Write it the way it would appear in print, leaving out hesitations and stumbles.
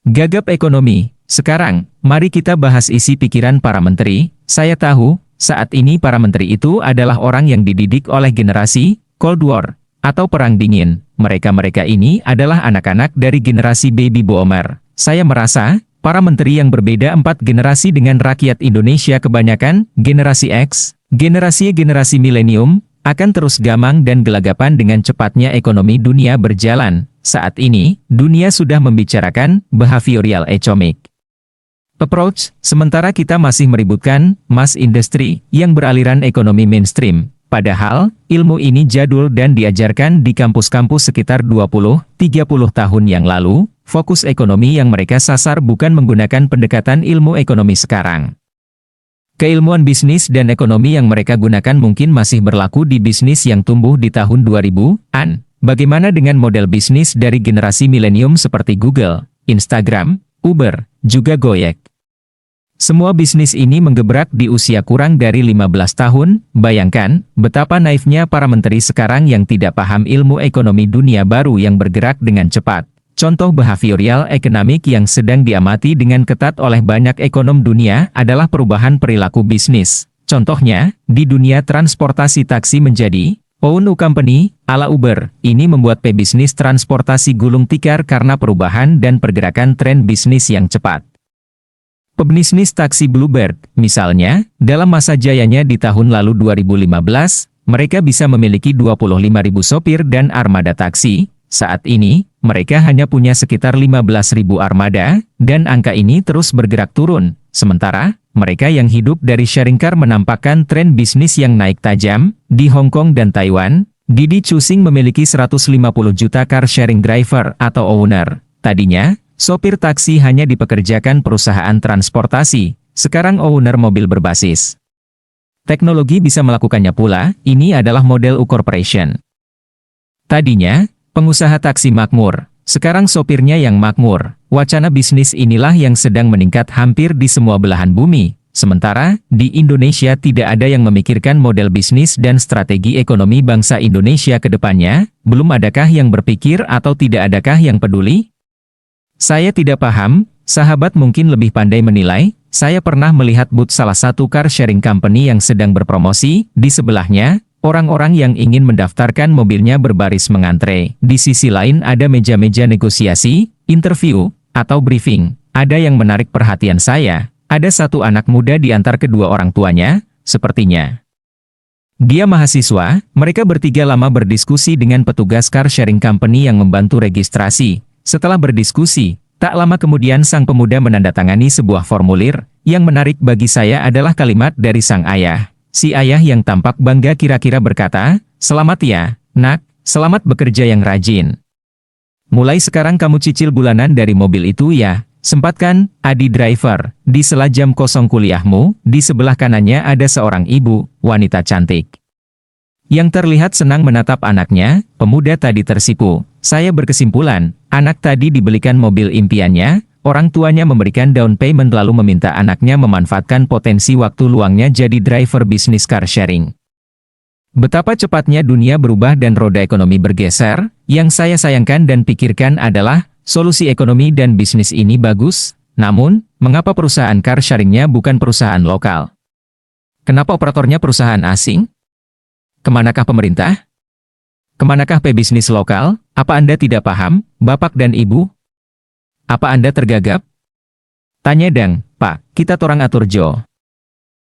Gagap ekonomi. Sekarang, mari kita bahas isi pikiran para menteri. Saya tahu, saat ini para menteri itu adalah orang yang dididik oleh generasi Cold War atau Perang Dingin. Mereka-mereka ini adalah anak-anak dari generasi baby boomer. Saya merasa, para menteri yang berbeda 4 generasi dengan rakyat Indonesia kebanyakan, generasi X, generasi milenium, akan terus gamang dan gelagapan dengan cepatnya ekonomi dunia berjalan. Saat ini, dunia sudah membicarakan behavioral economic approach, sementara kita masih meributkan mass industry yang beraliran ekonomi mainstream. Padahal, ilmu ini jadul dan diajarkan di kampus-kampus sekitar 20-30 tahun yang lalu. Fokus ekonomi yang mereka sasar bukan menggunakan pendekatan ilmu ekonomi sekarang. Keilmuan bisnis dan ekonomi yang mereka gunakan mungkin masih berlaku di bisnis yang tumbuh di tahun 2000-an. Bagaimana dengan model bisnis dari generasi milenium seperti Google, Instagram, Uber, juga Gojek? Semua bisnis ini menggebrak di usia kurang dari 15 tahun. Bayangkan, betapa naifnya para menteri sekarang yang tidak paham ilmu ekonomi dunia baru yang bergerak dengan cepat. Contoh behavioral economic yang sedang diamati dengan ketat oleh banyak ekonom dunia adalah perubahan perilaku bisnis. Contohnya, di dunia transportasi taksi menjadi own company, ala Uber. Ini membuat bisnis transportasi gulung tikar karena perubahan dan pergerakan tren bisnis yang cepat. Pebisnis taksi Bluebird, misalnya, dalam masa jayanya di tahun lalu 2015, mereka bisa memiliki 25.000 sopir dan armada taksi. Saat ini, mereka hanya punya sekitar 15.000 armada, dan angka ini terus bergerak turun. Sementara, mereka yang hidup dari sharing car menampakkan tren bisnis yang naik tajam. Di Hong Kong dan Taiwan, Didi Chuxing memiliki 150 juta car sharing driver atau owner. Tadinya, sopir taksi hanya dipekerjakan perusahaan transportasi, sekarang owner mobil berbasis teknologi bisa melakukannya pula. Ini adalah model U-Corporation. Tadinya, pengusaha taksi makmur, sekarang sopirnya yang makmur. Wacana bisnis inilah yang sedang meningkat hampir di semua belahan bumi. Sementara, di Indonesia tidak ada yang memikirkan model bisnis dan strategi ekonomi bangsa Indonesia ke depannya. Belum adakah yang berpikir atau tidak adakah yang peduli? Saya tidak paham, sahabat mungkin lebih pandai menilai. Saya pernah melihat booth salah satu car sharing company yang sedang berpromosi. Di sebelahnya, orang-orang yang ingin mendaftarkan mobilnya berbaris mengantre. Di sisi lain ada meja-meja negosiasi, interview, atau briefing. Ada yang menarik perhatian saya. Ada satu anak muda di antar kedua orang tuanya, sepertinya dia mahasiswa. Mereka bertiga lama berdiskusi dengan petugas car sharing company yang membantu registrasi. Setelah berdiskusi, tak lama kemudian sang pemuda menandatangani sebuah formulir. Yang menarik bagi saya adalah kalimat dari sang ayah. Si ayah yang tampak bangga kira-kira berkata, "Selamat ya, nak, selamat bekerja yang rajin. Mulai sekarang kamu cicil bulanan dari mobil itu ya. Sempatkan, Adi driver." Di sela jam kosong kuliahmu, di sebelah kanannya ada seorang ibu, wanita cantik, yang terlihat senang menatap anaknya. Pemuda tadi tersipu. Saya berkesimpulan, anak tadi dibelikan mobil impiannya, orang tuanya memberikan down payment lalu meminta anaknya memanfaatkan potensi waktu luangnya jadi driver bisnis car sharing. Betapa cepatnya dunia berubah dan roda ekonomi bergeser. Yang saya sayangkan dan pikirkan adalah, solusi ekonomi dan bisnis ini bagus, namun, mengapa perusahaan car sharingnya bukan perusahaan lokal? Kenapa operatornya perusahaan asing? Kemanakah pemerintah? Kemanakah pebisnis lokal? Apa Anda tidak paham, Bapak dan Ibu? Apa Anda tergagap? Tanya dang, Pak, kita torang atur jo.